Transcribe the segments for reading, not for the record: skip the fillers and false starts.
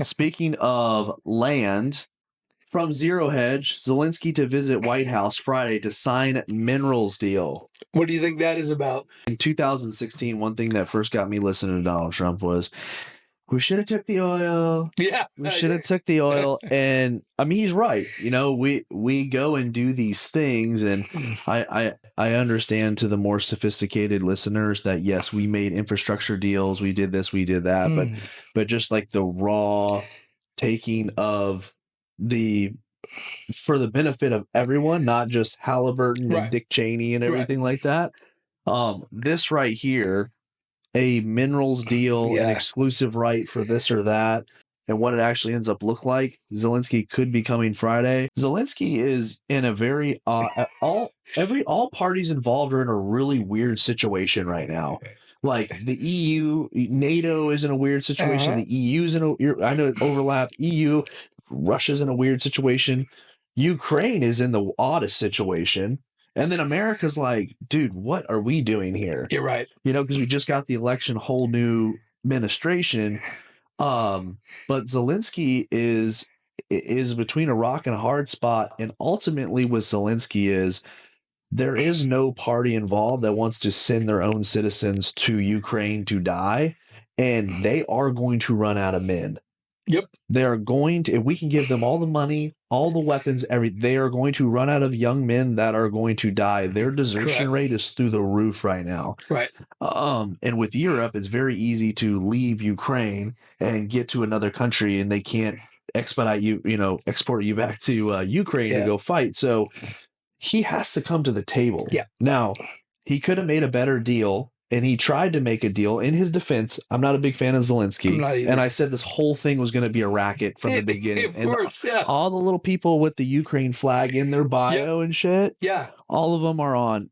speaking of land, from Zero Hedge, Zelensky to visit White House Friday to sign minerals deal. What do you think that is about? In 2016, one thing that first got me listening to Donald Trump was, we should have took the oil. Yeah. We should have took the oil. And I mean, he's right. You know, we go and do these things, and I understand to the more sophisticated listeners that yes, we made infrastructure deals, we did this, we did that, but just like the raw taking of for the benefit of everyone, not just Halliburton and Dick Cheney and everything like that. This right here, a minerals deal, an exclusive right for this or that, and what it actually ends up look like. Zelensky could be coming Friday. Zelensky is in a very all parties involved are in a really weird situation right now. Like the EU, NATO is in a weird situation. The EU's in I know it overlap. EU, Russia's in a weird situation. Ukraine is in the oddest situation. And then America's like, dude, what are we doing here? You're right. You know, because we just got the election, whole new administration. But Zelensky is between a rock and a hard spot. And ultimately with Zelensky is there is no party involved that wants to send their own citizens to Ukraine to die. And they are going to run out of men. Yep. They are going to, if we can give them all the money, all the weapons, they are going to run out of young men that are going to die. Their desertion rate is through the roof right now. Right. And with Europe, it's very easy to leave Ukraine and get to another country, and they can't export you back to Ukraine to go fight. So he has to come to the table. Yeah. Now, he could have made a better deal. And he tried to make a deal. In his defense, I'm not a big fan of Zelensky. And I said this whole thing was going to be a racket from the beginning. Of course, all the little people with the Ukraine flag in their bio and shit, all of them are on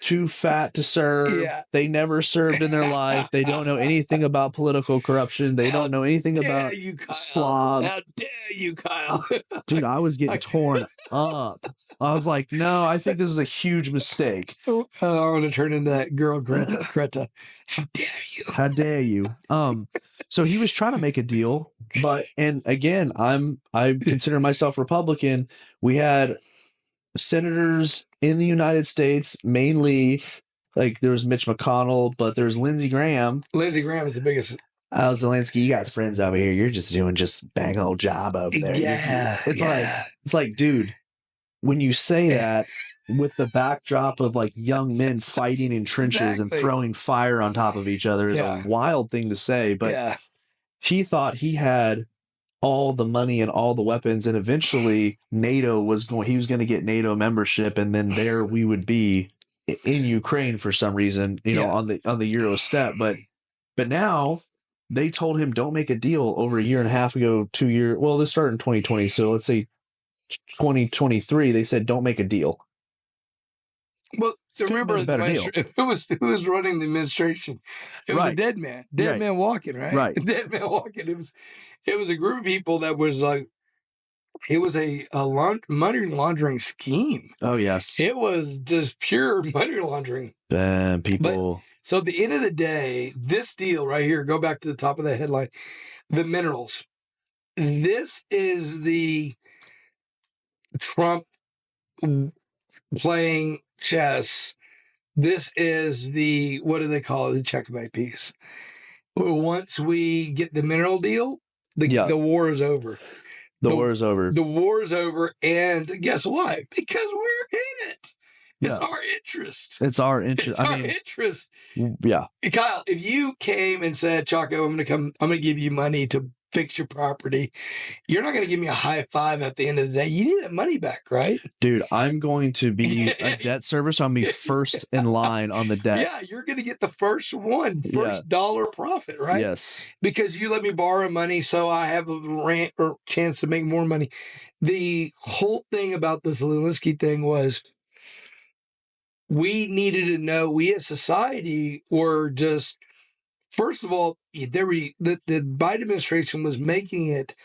too fat to serve. Yeah. They never served in their life. They don't know anything about political corruption. They don't know anything about Slavs. How dare you, Kyle? Dude, I was getting torn up. I was like, no, I think this is a huge mistake. I want to turn into that girl, Greta. How dare you? How dare you? So he was trying to make a deal, and again, I consider myself Republican. We had senators in the United States, mainly like there was Mitch McConnell, but there's Lindsey Graham. Lindsey Graham is the biggest. Zelensky, you got friends over here. You're just doing bang old job over there. Yeah. It's like, dude, when you say that with the backdrop of like young men fighting in trenches and throwing fire on top of each other is a wild thing to say. But he thought he had all the money and all the weapons, and eventually NATO he was going to get NATO membership, and then there we would be in Ukraine for some reason, on the Euro step. But now they told him don't make a deal over a year and a half ago, 2 years. Well, this started in 2020, so let's say 2023. They said don't make a deal. Well, remember who was running the administration? It was a dead man. Man walking, right? Right. Dead man walking. It was a group of people that was like, it was a money laundering scheme. Oh, yes. It was just pure money laundering. People. So at the end of the day, this deal right here, go back to the top of the headline, the minerals. This is the Trump playing chess. This is the, what do they call it? The checkmate piece. Once we get the mineral deal, the war is over. The war is over. The war is over. And guess why? Because we're in it. It's our interest. It's our interest. It's our interest. Yeah. Kyle, if you came and said, Chaco, I'm going to give you money to fix your property, you're not going to give me a high five at the end of the day. You need that money back, right? Dude, I'm going to be a debt service. I'm going to be first in line on the debt. Yeah, you're going to get the first dollar profit, right? Yes. Because you let me borrow money so I have a chance to make more money. The whole thing about the Zelensky thing was we needed to know, we as society were just, first of all, the Biden administration was making it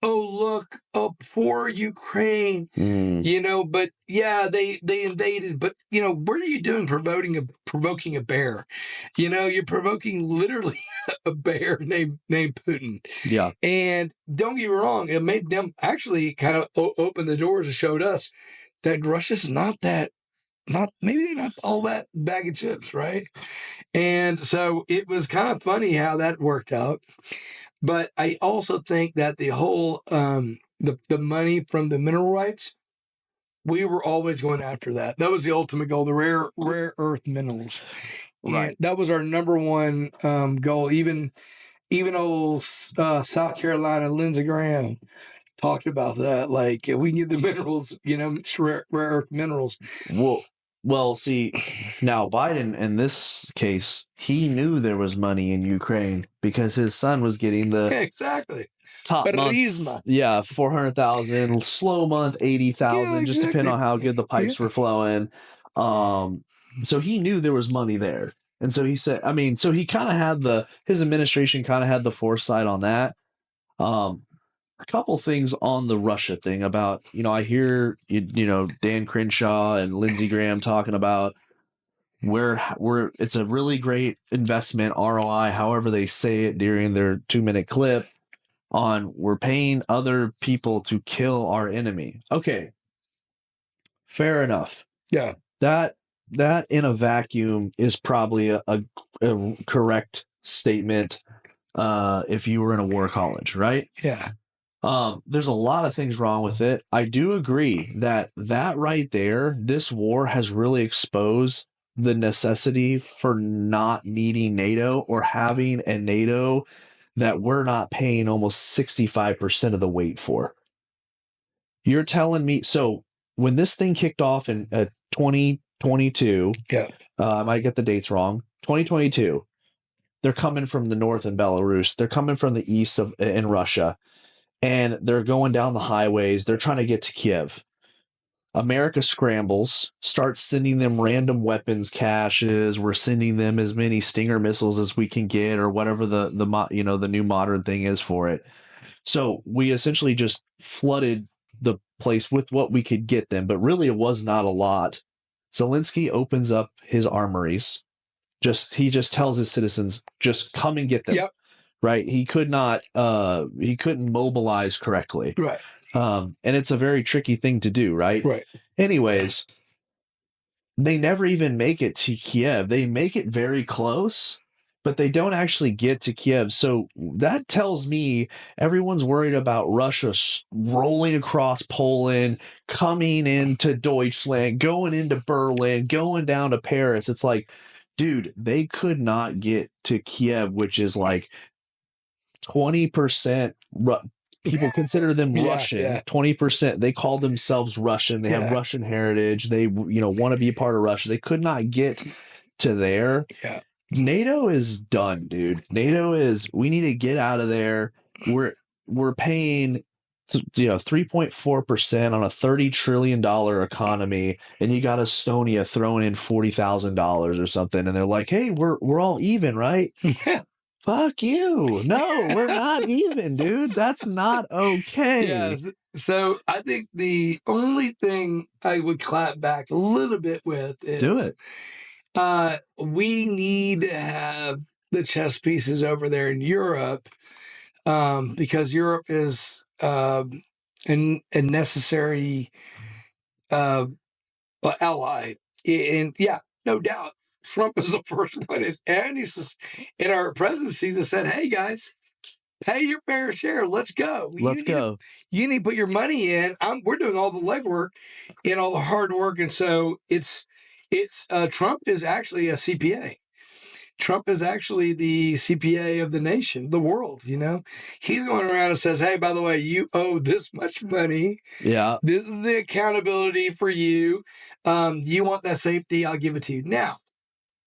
oh, look, oh, poor Ukraine, but yeah, they invaded, but what are you doing provoking a bear? You're provoking literally a bear named Putin. Yeah. And don't get me wrong, it made them actually kind of open the doors and showed us that Russia's maybe they're not all that bag of chips, right? And so it was kind of funny how that worked out. But I also think that the whole the money from the mineral rights, we were always going after that. That was the ultimate goal, the rare earth minerals. Right. And that was our number one goal. Even old South Carolina Lindsey Graham talked about that. Like, we need the minerals, rare earth minerals. Well, see, now Biden, in this case, he knew there was money in Ukraine because his son was getting the exactly top month, 400,000, slow month 80,000, just depending on how good the pipes were flowing. So he knew there was money there, and so he said, so he kind of had his administration kind of had the foresight on that. A couple things on the Russia thing about, I hear, Dan Crenshaw and Lindsey Graham talking about where it's a really great investment, ROI, however they say it during their 2-minute clip, on we're paying other people to kill our enemy. Okay. Fair enough. Yeah. That in a vacuum is probably a correct statement if you were in a war college, right? Yeah. There's a lot of things wrong with it. I do agree that right there, this war has really exposed the necessity for not needing NATO or having a NATO that we're not paying almost 65% of the weight for. You're telling me, so when this thing kicked off in 2022, I might get the dates wrong, 2022, they're coming from the north in Belarus, they're coming from the east in Russia, and they're going down the highways. They're trying to get to Kiev. America scrambles, starts sending them random weapons caches. We're sending them as many Stinger missiles as we can get, or whatever the new modern thing is for it. So we essentially just flooded the place with what we could get them, but really it was not a lot. Zelensky opens up his armories. He just tells his citizens, just come and get them. Yep. Right. He couldn't mobilize correctly. Right. And it's a very tricky thing to do. Right. Right. Anyways, they never even make it to Kiev. They make it very close, but they don't actually get to Kiev. So that tells me everyone's worried about Russia rolling across Poland, coming into Deutschland, going into Berlin, going down to Paris. It's like, dude, they could not get to Kiev, which is like 20%. People consider them Russian. 20%. They call themselves Russian. They have Russian heritage. They, want to be a part of Russia. They could not get to there. Yeah. NATO is done, dude. We need to get out of there. We're paying 3.4% on a $30 trillion economy, and you got Estonia throwing in $40,000 or something, and they're like, hey, we're all even, right? Fuck you. No, we're not even, dude. That's not okay. Yes. So I think the only thing I would clap back a little bit with is do it. We need to have the chess pieces over there in Europe, because Europe is a necessary ally. And yeah, no doubt, Trump is the first one, and he's just in our presidency that said, "Hey guys, pay your fair share. Let's go. Let's go. You need to put your money in. We're doing all the legwork and all the hard work." And so it's Trump is actually a CPA. Trump is actually the CPA of the nation, the world. He's going around and says, "Hey, by the way, you owe this much money. Yeah, this is the accountability for you. You want that safety? I'll give it to you." Now,